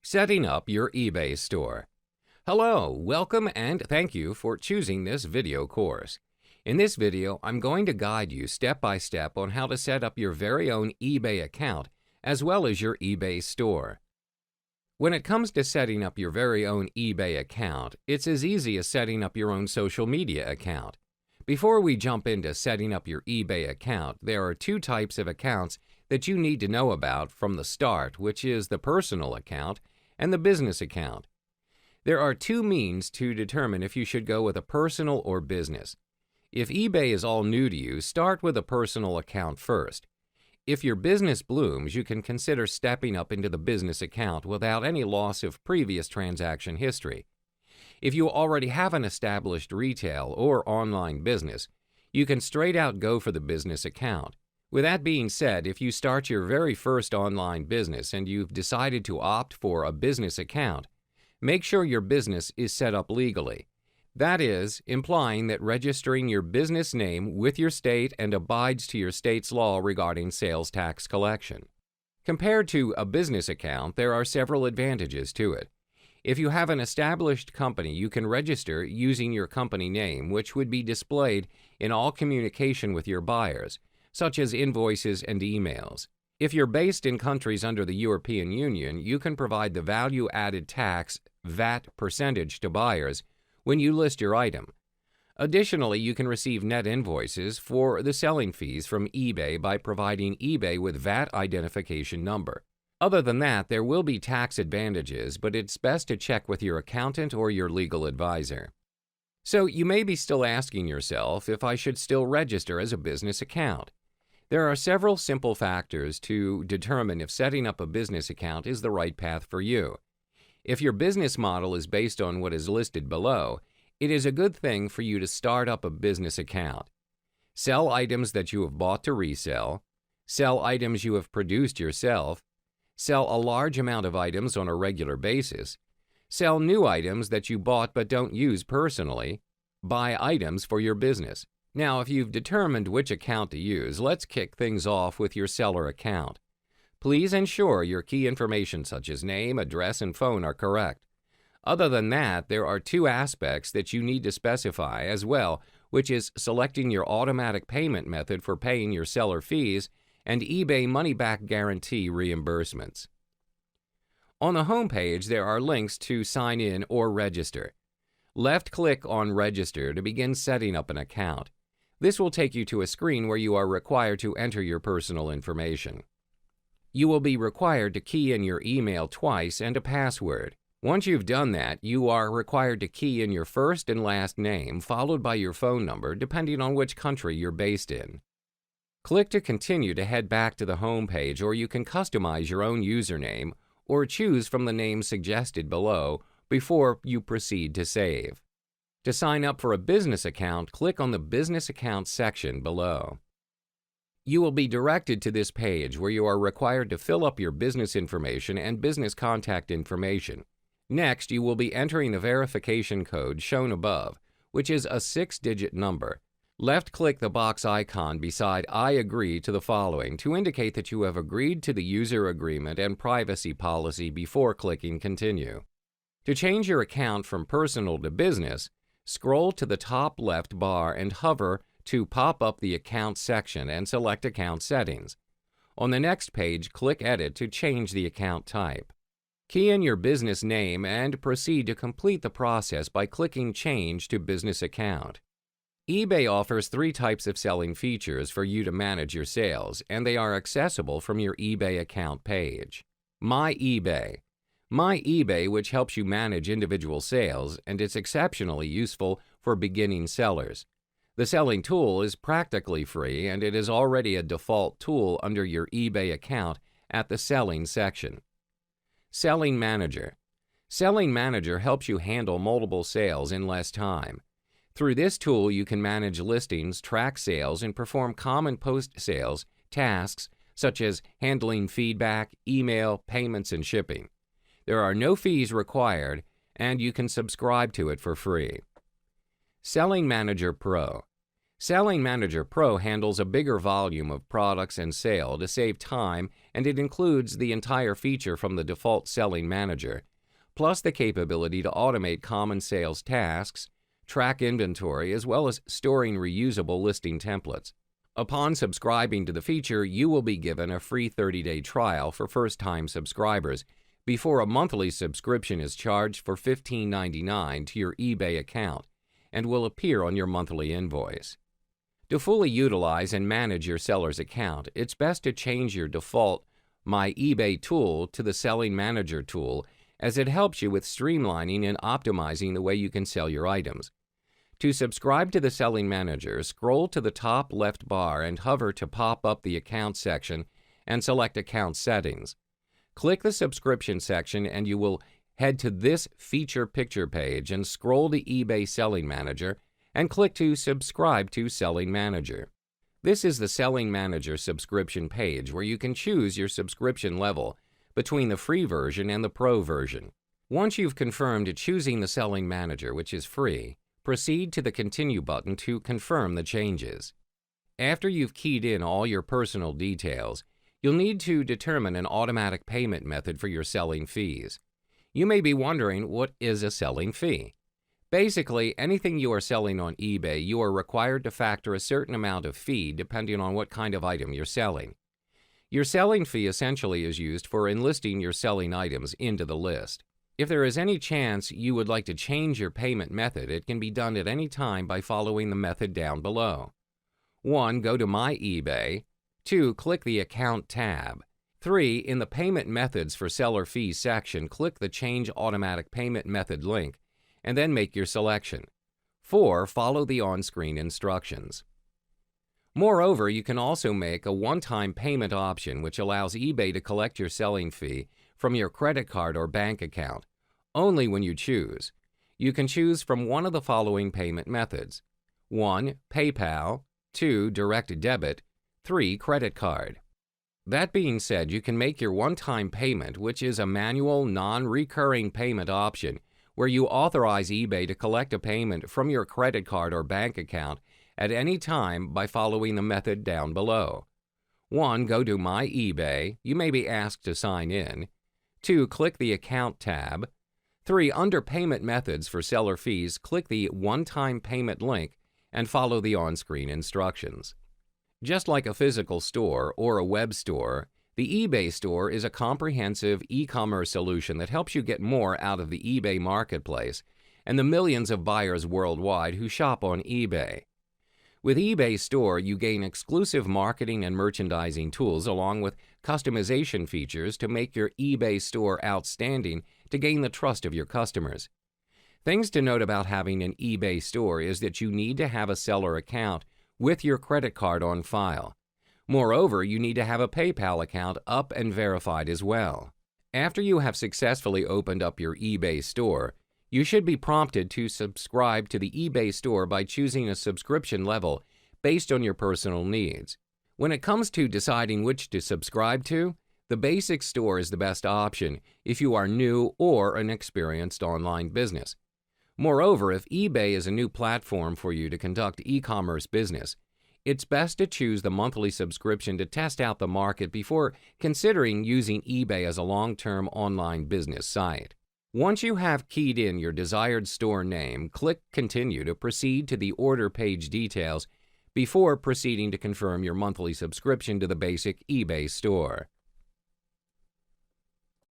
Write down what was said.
Setting up your eBay store. Hello, welcome and thank you for choosing this video course. In this video, I'm going to guide you step by step on how to set up your very own eBay account as well as your eBay store. When it comes to setting up your very own eBay account, it's as easy as setting up your own social media account. Before we jump into setting up your eBay account, there are two types of accounts that you need to know about from the start, which is the personal account and the business account. There are two means to determine if you should go with a personal or business. If eBay is all new to you, start with a personal account first. If your business blooms, you can consider stepping up into the business account without any loss of previous transaction history. If you already have an established retail or online business, you can straight out go for the business account. With that being said, if you start your very first online business and you've decided to opt for a business account, make sure your business is set up legally. That is, implying that registering your business name with your state and abides to your state's law regarding sales tax collection. Compared to a business account, there are several advantages to it. If you have an established company, you can register using your company name, which would be displayed in all communication with your buyers, such as invoices and emails. If you're based in countries under the European Union, you can provide the value-added tax (VAT) percentage to buyers when you list your item. Additionally, you can receive net invoices for the selling fees from eBay by providing eBay with VAT identification number. Other than that, there will be tax advantages, but it's best to check with your accountant or your legal advisor. So you may be still asking yourself if I should still register as a business account. There are several simple factors to determine if setting up a business account is the right path for you. If your business model is based on what is listed below, it is a good thing for you to start up a business account. Sell items that you have bought to resell, sell items you have produced yourself, sell a large amount of items on a regular basis, sell new items that you bought but don't use personally, buy items for your business. Now, if you've determined which account to use, let's kick things off with your seller account. Please ensure your key information such as name, address, and phone are correct. Other than that, there are two aspects that you need to specify as well, which is selecting your automatic payment method for paying your seller fees and eBay money-back guarantee reimbursements. On the home page, there are links to sign in or register. Left-click on Register to begin setting up an account. This will take you to a screen where you are required to enter your personal information. You will be required to key in your email twice and a password. Once you've done that, you are required to key in your first and last name followed by your phone number depending on which country you're based in. Click to continue to head back to the home page, or you can customize your own username or choose from the name suggested below before you proceed to save. To sign up for a business account, click on the Business Account section below. You will be directed to this page where you are required to fill up your business information and business contact information. Next, you will be entering the verification code shown above, which is a 6-digit number. Left-click the box icon beside I agree to the following to indicate that you have agreed to the user agreement and privacy policy before clicking Continue. To change your account from personal to business, scroll to the top left bar and hover to pop up the Account section and select Account Settings. On the next page, click Edit to change the account type. Key in your business name and proceed to complete the process by clicking Change to Business Account. eBay offers 3 types of selling features for you to manage your sales, and they are accessible from your eBay account page. My eBay. My eBay, which helps you manage individual sales, and it's exceptionally useful for beginning sellers. The selling tool is practically free, and it is already a default tool under your eBay account at the Selling section. Selling Manager. Selling Manager helps you handle multiple sales in less time. Through this tool, you can manage listings, track sales, and perform common post-sales tasks such as handling feedback, email, payments, and shipping. There are no fees required, and you can subscribe to it for free. Selling Manager Pro. Selling Manager Pro handles a bigger volume of products and sale to save time, and it includes the entire feature from the default Selling Manager, plus the capability to automate common sales tasks, track inventory, as well as storing reusable listing templates. Upon subscribing to the feature, you will be given a free 30-day trial for first-time subscribers before a monthly subscription is charged for $15.99 to your eBay account and will appear on your monthly invoice. To fully utilize and manage your seller's account, it's best to change your default My eBay tool to the Selling Manager tool, as it helps you with streamlining and optimizing the way you can sell your items. To subscribe to the Selling Manager, scroll to the top left bar and hover to pop up the Account section and select Account Settings. Click the Subscription section and you will head to this Feature Picture page and scroll to eBay Selling Manager and click to Subscribe to Selling Manager. This is the Selling Manager subscription page where you can choose your subscription level between the free version and the pro version. Once you've confirmed choosing the Selling Manager, which is free, proceed to the Continue button to confirm the changes. After you've keyed in all your personal details, you'll need to determine an automatic payment method for your selling fees. You may be wondering, what is a selling fee? Basically, anything you are selling on eBay, you are required to factor a certain amount of fee depending on what kind of item you're selling. Your selling fee essentially is used for enlisting your selling items into the list. If there is any chance you would like to change your payment method, it can be done at any time by following the method down below. 1. Go to My eBay. 2. Click the Account tab. 3. In the Payment Methods for Seller Fees section, click the Change Automatic Payment Method link and then make your selection. 4. Follow the on-screen instructions. Moreover, you can also make a one-time payment option which allows eBay to collect your selling fee from your credit card or bank account, only when you choose. You can choose from one of the following payment methods. 1. PayPal. 2. Direct debit. 3. Credit card. That being said, you can make your one-time payment, which is a manual, non-recurring payment option where you authorize eBay to collect a payment from your credit card or bank account at any time by following the method down below. 1. Go to My eBay. You may be asked to sign in. 2. Click the Account tab. 3. Under Payment Methods for Seller Fees, click the One-Time Payment link and follow the on-screen instructions. Just like a physical store or a web store, the eBay store is a comprehensive e-commerce solution that helps you get more out of the eBay marketplace and the millions of buyers worldwide who shop on eBay. With eBay Store, you gain exclusive marketing and merchandising tools along with customization features to make your eBay store outstanding to gain the trust of your customers. Things to note about having an eBay store is that you need to have a seller account with your credit card on file. Moreover, you need to have a PayPal account up and verified as well. After you have successfully opened up your eBay store, you should be prompted to subscribe to the eBay store by choosing a subscription level based on your personal needs. When it comes to deciding which to subscribe to, the basic store is the best option if you are new or an experienced online business. Moreover, if eBay is a new platform for you to conduct e-commerce business, it's best to choose the monthly subscription to test out the market before considering using eBay as a long-term online business site. Once you have keyed in your desired store name, click Continue to proceed to the order page details before proceeding to confirm your monthly subscription to the basic eBay store.